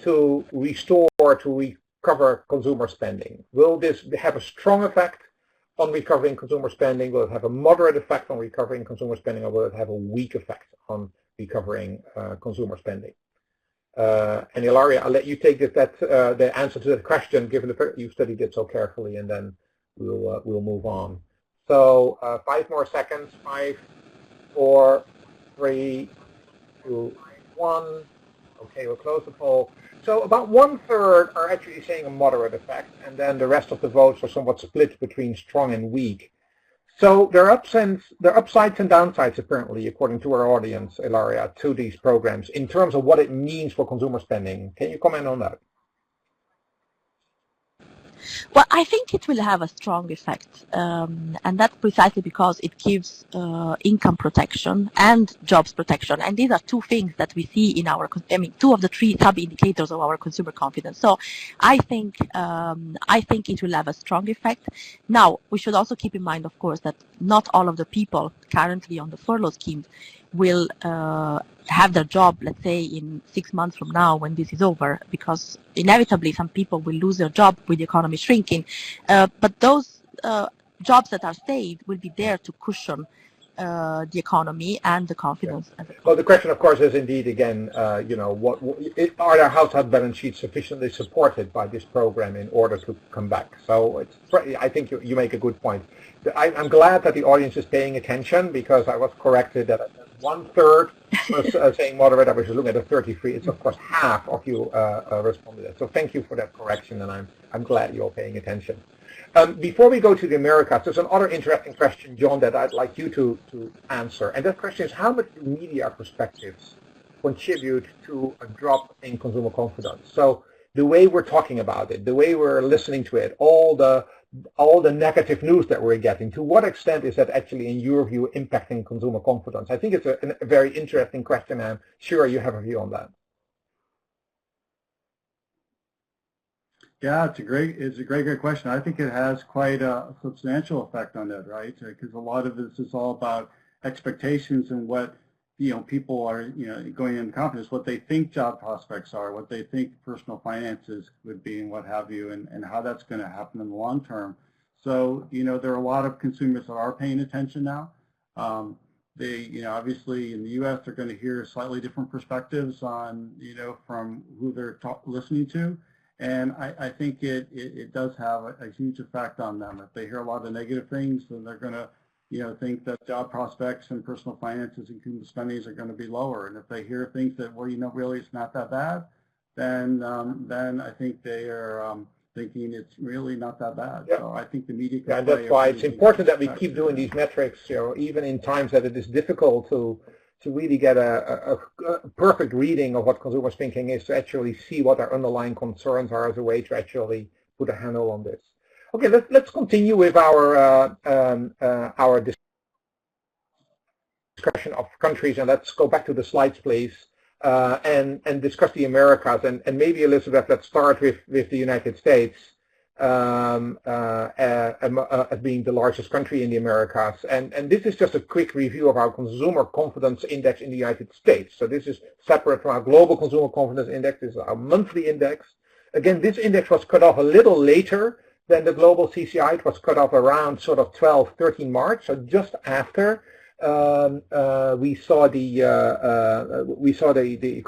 to restore, to recover consumer spending. Will this have a strong effect on recovering consumer spending? Will it have a moderate effect on recovering consumer spending, or will it have a weak effect on recovering consumer spending? And Ilaria, I'll let you take the answer to that question, given the fact you studied it so carefully, and then we'll move on. So 5 more seconds. 5, 4, 3, 2, 1. Okay, we'll close the poll. So about 1/3 are actually saying a moderate effect, and then the rest of the votes are somewhat split between strong and weak. So there are upsides and downsides, apparently, according to our audience, Ilaria, to these programs in terms of what it means for consumer spending. Can you comment on that? Well, I think it will have a strong effect, and that's precisely because it gives income protection and jobs protection, and these are two things that we see in our, I mean, 2 of the 3 sub-indicators of our consumer confidence. So I think it will have a strong effect. Now, we should also keep in mind, of course, that not all of the people currently on the furlough scheme will have their job, let's say, in 6 months from now when this is over, because inevitably some people will lose their job with the economy shrinking. But those jobs that are saved will be there to cushion the economy and the confidence. Yeah. Well, the question, of course, is indeed, again, are their household balance sheets sufficiently supported by this program in order to come back? So I think you make a good point. I'm glad that the audience is paying attention, because I was corrected that 1/3 was saying moderate. I was just looking at the 33. It's of course half of you responded. So thank you for that correction, and I'm glad you're paying attention. Before we go to the Americas, there's another interesting question, John, that I'd like you to answer. And that question is, how much do media perspectives contribute to a drop in consumer confidence? So the way we're talking about it, the way we're listening to it, all the negative news that we're getting, to what extent is that actually, in your view, impacting consumer confidence? I think it's a very interesting question, and I'm sure you have a view on that. Yeah, it's a great question. I think it has quite a substantial effect on that, right? Because a lot of this is all about expectations and what people are going into confidence, what they think job prospects are, what they think personal finances would be, and what have you, and how that's going to happen in the long term. So there are a lot of consumers that are paying attention now. They obviously in the U.S. they're going to hear slightly different perspectives on from who they're listening to. And I think it does have a huge effect on them. If they hear a lot of negative things, then they're going to think that job prospects and personal finances and consumer spending are going to be lower. And if they hear things that really it's not that bad, then I think they are thinking it's really not that bad. Yeah. So I think the media can Yeah, and play that's why a it's really important that big we keep factor doing there. these metrics, even in times that it is difficult to really get a perfect reading of what consumers' thinking is, to actually see what their underlying concerns are as a way to actually put a handle on this. Okay, let's continue with our discussion of countries, and let's go back to the slides, please, and discuss the Americas. And maybe, Elizabeth, let's start with the United States as being the largest country in the Americas. And this is just a quick review of our Consumer Confidence Index in the United States. So this is separate from our Global Consumer Confidence Index. This is our monthly index. Again, this index was cut off a little later than the global CCI. It was cut off around sort of 12, 13 March, so just after we saw the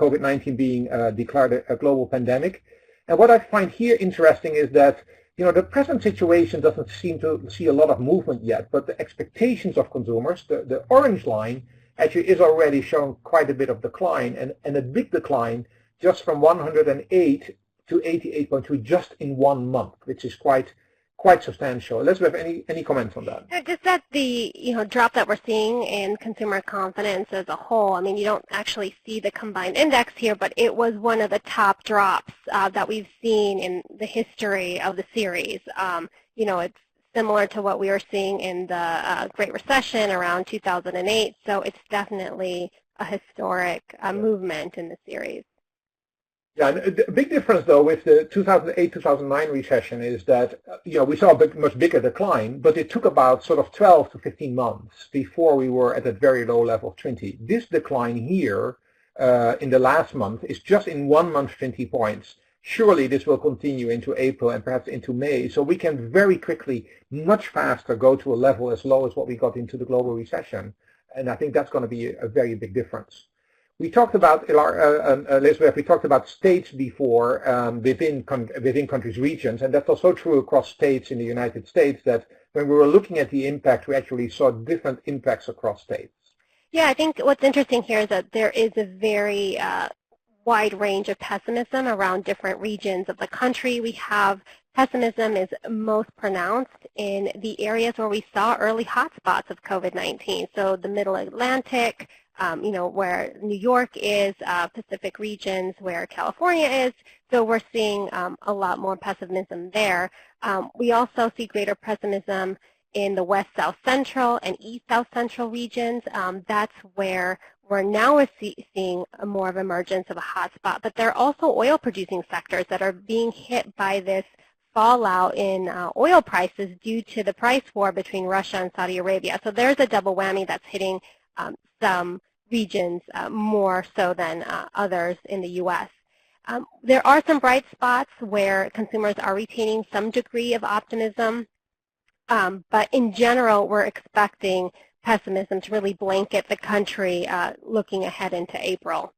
COVID-19 being declared a global pandemic. And what I find here interesting is that, the present situation doesn't seem to see a lot of movement yet, but the expectations of consumers, the orange line, actually is already showing quite a bit of decline, and a big decline just from 108 to 88.2 just in 1 month, which is quite substantial. Elizabeth, any comments on that? Just that the drop that we're seeing in consumer confidence as a whole. I mean, you don't actually see the combined index here, but it was one of the top drops that we've seen in the history of the series. It's similar to what we were seeing in the Great Recession around 2008. So it's definitely a historic movement in the series. Yeah, the big difference, though, with the 2008-2009 recession is that, we saw a much bigger decline, but it took about sort of 12 to 15 months before we were at a very low level of 20. This decline here in the last month is just in 1 month 20 points. Surely this will continue into April and perhaps into May, so we can very quickly, much faster, go to a level as low as what we got into the global recession. And I think that's going to be a very big difference. We talked about, Elizabeth, we talked about states before within countries' regions, and that's also true across states in the United States, that when we were looking at the impact, we actually saw different impacts across states. Yeah, I think what's interesting here is that there is a very wide range of pessimism around different regions of the country. We have pessimism is most pronounced in the areas where we saw early hotspots of COVID-19, so the Middle Atlantic, where New York is, Pacific regions where California is. So we're seeing a lot more pessimism there. We also see greater pessimism in the West South Central and East South Central regions. That's where we're now seeing more of emergence of a hotspot. But there are also oil producing sectors that are being hit by this fallout in oil prices due to the price war between Russia and Saudi Arabia. So there's a double whammy that's hitting some regions more so than others in the U.S. There are some bright spots where consumers are retaining some degree of optimism, but in general, we're expecting pessimism to really blanket the country looking ahead into April.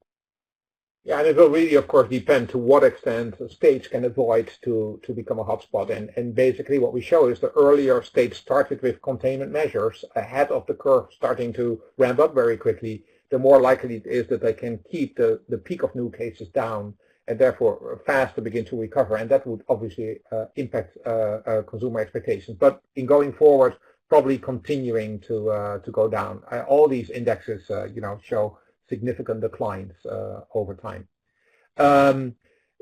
Yeah, and it will really, of course, depend to what extent states can avoid to become a hotspot. And basically what we show is the earlier states started with containment measures ahead of the curve starting to ramp up very quickly, the more likely it is that they can keep the peak of new cases down and therefore faster begin to recover. And that would obviously impact consumer expectations. But in going forward, probably continuing to go down. All these indexes, show significant declines over time.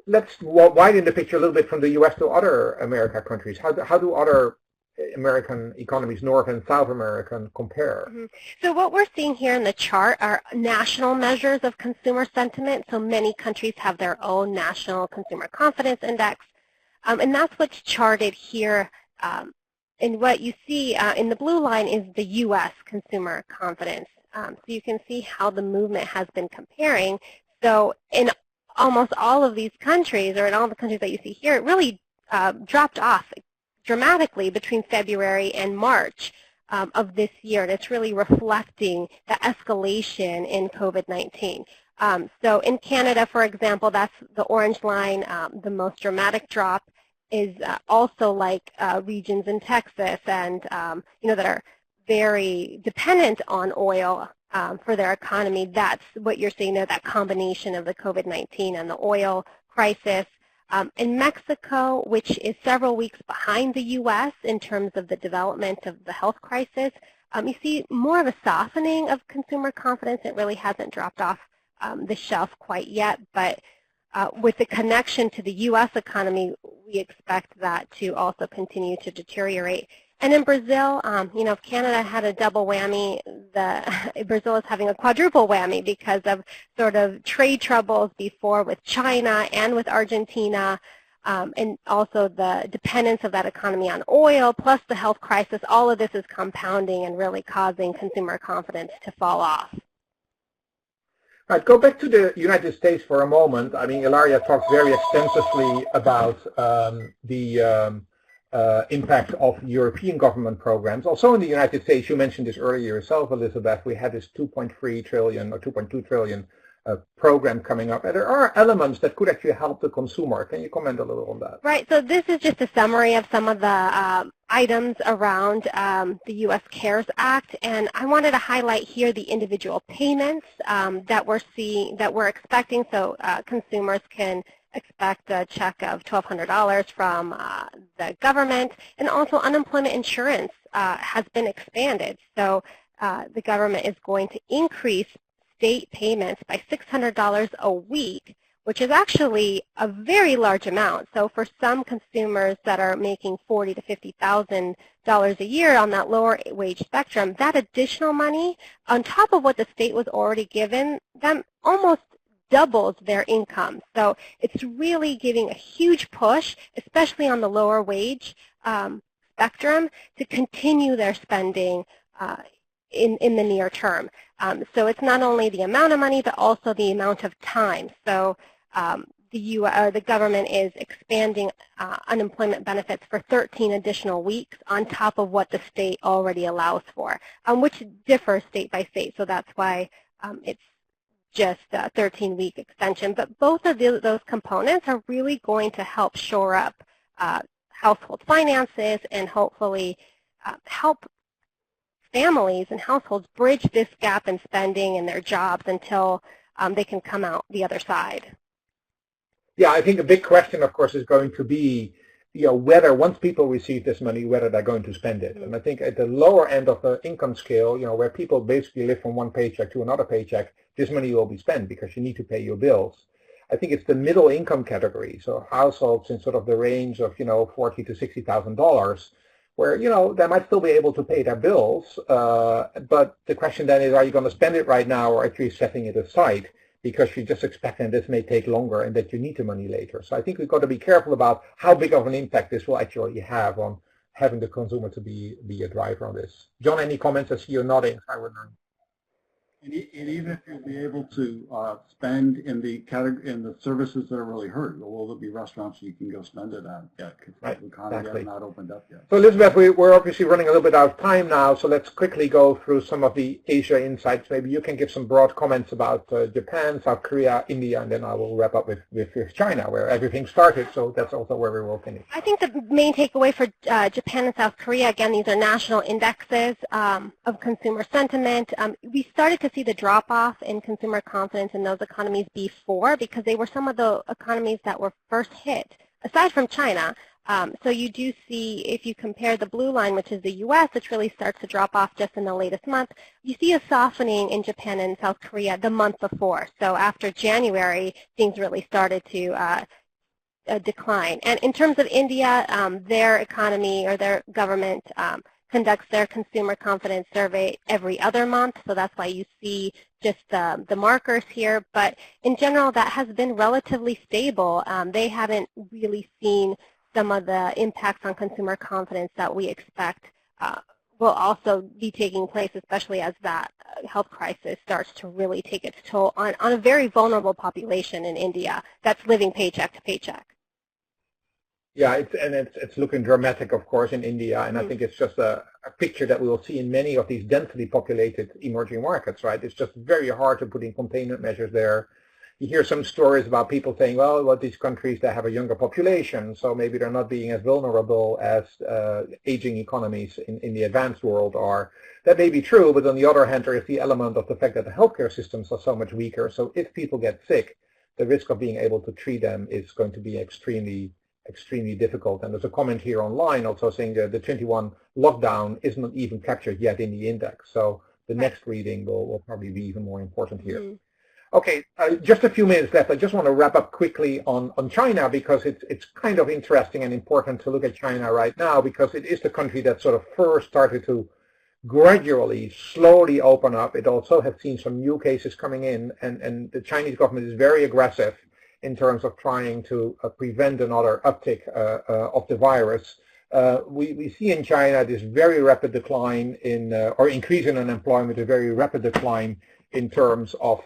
Let's widen the picture a little bit from the U.S. to other America countries. How do other American economies, North and South American, compare? Mm-hmm. So what we're seeing here in the chart are national measures of consumer sentiment. So many countries have their own national consumer confidence index, and that's what's charted here. And what you see in the blue line is the U.S. consumer confidence. So you can see how the movement has been comparing. So in almost all of these countries, or in all the countries that you see here, it really dropped off dramatically between February and March of this year. And it's really reflecting the escalation in COVID-19. So in Canada, for example, that's the orange line. The most dramatic drop is also like regions in Texas and, that are very dependent on oil for their economy. That's what you're seeing there, that combination of the COVID-19 and the oil crisis. In Mexico, which is several weeks behind the U.S. in terms of the development of the health crisis, you see more of a softening of consumer confidence. It really hasn't dropped off the shelf quite yet, but with the connection to the U.S. economy, we expect that to also continue to deteriorate. And in Brazil, if Canada had a double whammy, Brazil is having a quadruple whammy because of sort of trade troubles before with China and with Argentina, and also the dependence of that economy on oil, plus the health crisis. All of this is compounding and really causing consumer confidence to fall off. All right, go back to the United States for a moment. I mean, Ilaria talked very extensively about the impact of European government programs. Also in the United States, you mentioned this earlier yourself, Elizabeth, we had this 2.3 trillion or 2.2 trillion program coming up. And there are elements that could actually help the consumer. Can you comment a little on that? Right. So this is just a summary of some of the items around the U.S. CARES Act, and I wanted to highlight here the individual payments that we're expecting. So consumers can expect a check of $1,200 from the government, and also unemployment insurance has been expanded. So the government is going to increase state payments by $600 a week, which is actually a very large amount. So for some consumers that are making $40,000 to $50,000 a year on that lower wage spectrum, that additional money on top of what the state was already given them almost doubles their income. So it's really giving a huge push, especially on the lower wage spectrum, to continue their spending in the near term. So it's not only the amount of money, but also the amount of time. So the government is expanding unemployment benefits for 13 additional weeks on top of what the state already allows for, which differs state by state. So that's why it's just a 13-week extension. But both of those components are really going to help shore up household finances and hopefully help families and households bridge this gap in spending and their jobs until they can come out the other side. Yeah, I think a big question, of course, is going to be, whether once people receive this money, whether they're going to spend it. And I think at the lower end of the income scale, where people basically live from one paycheck to another paycheck, this money will be spent because you need to pay your bills. I think it's the middle income category, so households in sort of the range of, $40,000 to $60,000, where, they might still be able to pay their bills, but the question then is, are you going to spend it right now or actually setting it aside because you're just expecting this may take longer and that you need the money later? So I think we've got to be careful about how big of an impact this will actually have on having the consumer to be a driver on this. John, any comments? I see you nodding. I would know. And even if you'll be able to spend in the services that are really hurt, will there be restaurants you can go spend it at yet? Because the economy has not opened up yet. So Elizabeth, we're obviously running a little bit out of time now, so let's quickly go through some of the Asia insights. Maybe you can give some broad comments about Japan, South Korea, India, and then I will wrap up with China, where everything started, so that's also where we will finish. I think the main takeaway for Japan and South Korea, again, these are national indexes of consumer sentiment. We started to see the drop-off in consumer confidence in those economies before because they were some of the economies that were first hit, aside from China. So you do see, if you compare the blue line, which is the U.S., which really starts to drop off just in the latest month, you see a softening in Japan and South Korea the month before. So after January, things really started to decline. And in terms of India, their economy or their government conducts their consumer confidence survey every other month, so that's why you see just the markers here. But in general, that has been relatively stable. They haven't really seen some of the impacts on consumer confidence that we expect will also be taking place, especially as that health crisis starts to really take its toll on a very vulnerable population in India that's living paycheck to paycheck. Yeah, it's looking dramatic, of course, in India, and I think it's just a picture that we will see in many of these densely populated emerging markets, right? It's just very hard to put in containment measures there. You hear some stories about people saying, well, these countries, they have a younger population, so maybe they're not being as vulnerable as aging economies in the advanced world are. That may be true, but on the other hand, there is the element of the fact that the healthcare systems are so much weaker, so if people get sick, the risk of being able to treat them is going to be extremely difficult. And there's a comment here online also saying that the 21 lockdown is not even captured yet in the index. So the next reading will probably be even more important here. Mm-hmm. Okay, just a few minutes left. I just want to wrap up quickly on China, because it's kind of interesting and important to look at China right now, because it is the country that sort of first started to gradually, slowly open up. It also has seen some new cases coming in, and the Chinese government is very aggressive in terms of trying to prevent another uptick of the virus. We see in China this very rapid decline in, or increase in unemployment, a very rapid decline in terms of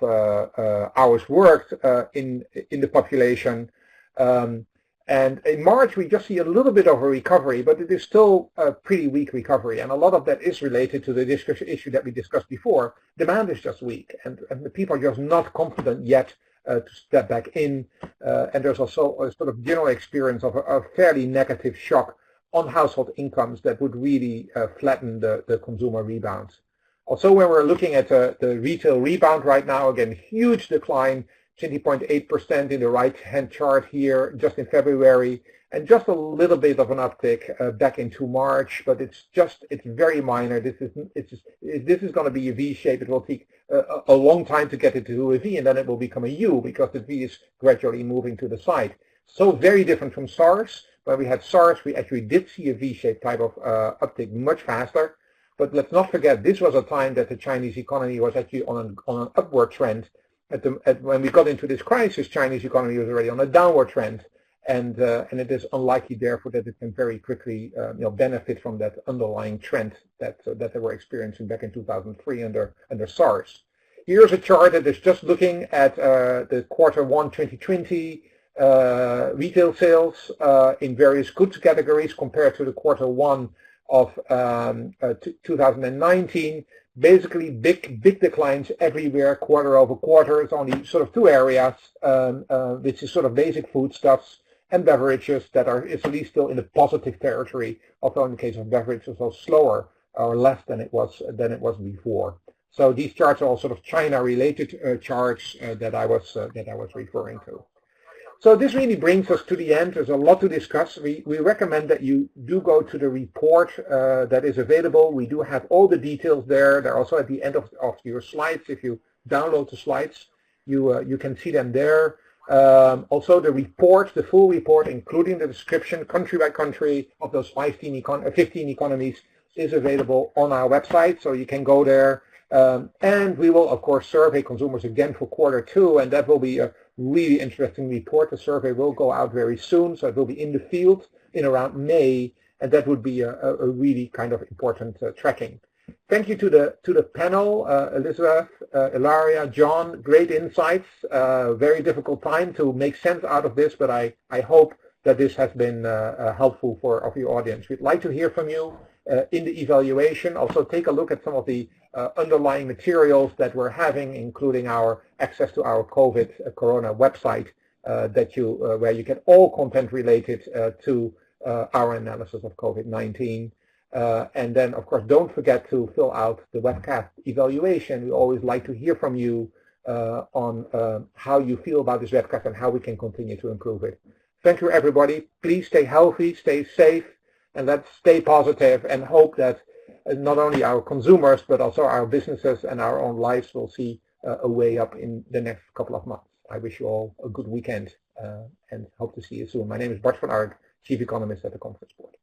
hours worked in the population. And in March, we just see a little bit of a recovery, but it is still a pretty weak recovery. And a lot of that is related to the issue that we discussed before. Demand is just weak, and the people are just not confident yet to step back in. And there's also a sort of general experience of a fairly negative shock on household incomes that would really flatten the consumer rebounds. Also, when we're looking at the retail rebound right now, again, huge decline, 20.8% in the right-hand chart here, just in February, and just a little bit of an uptick back into March, but it's very minor. This is going to be a V shape. It will take a long time to get it to a V, and then it will become a U, because the V is gradually moving to the side. So very different from SARS. When we had SARS, we actually did see a V-shaped type of uptick much faster. But let's not forget, this was a time that the Chinese economy was actually on an upward trend. When we got into this crisis, Chinese economy was already on a downward trend, and it is unlikely, therefore, that it can very quickly benefit from that underlying trend that they were experiencing back in 2003 under SARS. Here's a chart that is just looking at the Q1 2020 retail sales in various goods categories compared to the Q1 of 2019. Basically, big declines everywhere, quarter over quarter. It's only sort of two areas, which is sort of basic foodstuffs and beverages that are at least still in the positive territory, although in the case of beverages, also slower or less than it was before. So these charts are all sort of China-related charts that I was referring to. So this really brings us to the end. There's a lot to discuss. We recommend that you do go to the report that is available. We do have all the details there. They're also at the end of your slides. If you download the slides, you can see them there. Also the report, the full report, including the description country by country of those 15 economies, is available on our website, so you can go there. And we will, of course, survey consumers again for Q2, and that will be a really interesting report. The survey will go out very soon, so it will be in the field in around May, and that would be a really kind of important tracking. Thank you to the panel, Elizabeth, Ilaria, John. Great insights. Very difficult time to make sense out of this, but I hope that this has been helpful for your audience. We'd like to hear from you in the evaluation. Also, take a look at some of the underlying materials that we're having, including our access to our Corona website, where you get all content related to our analysis of COVID-19. And then, of course, don't forget to fill out the webcast evaluation. We always like to hear from you on how you feel about this webcast and how we can continue to improve it. Thank you, everybody. Please stay healthy, stay safe, and let's stay positive and hope that not only our consumers, but also our businesses and our own lives will see a way up in the next couple of months. I wish you all a good weekend and hope to see you soon. My name is Bart van Ark, Chief Economist at the Conference Board.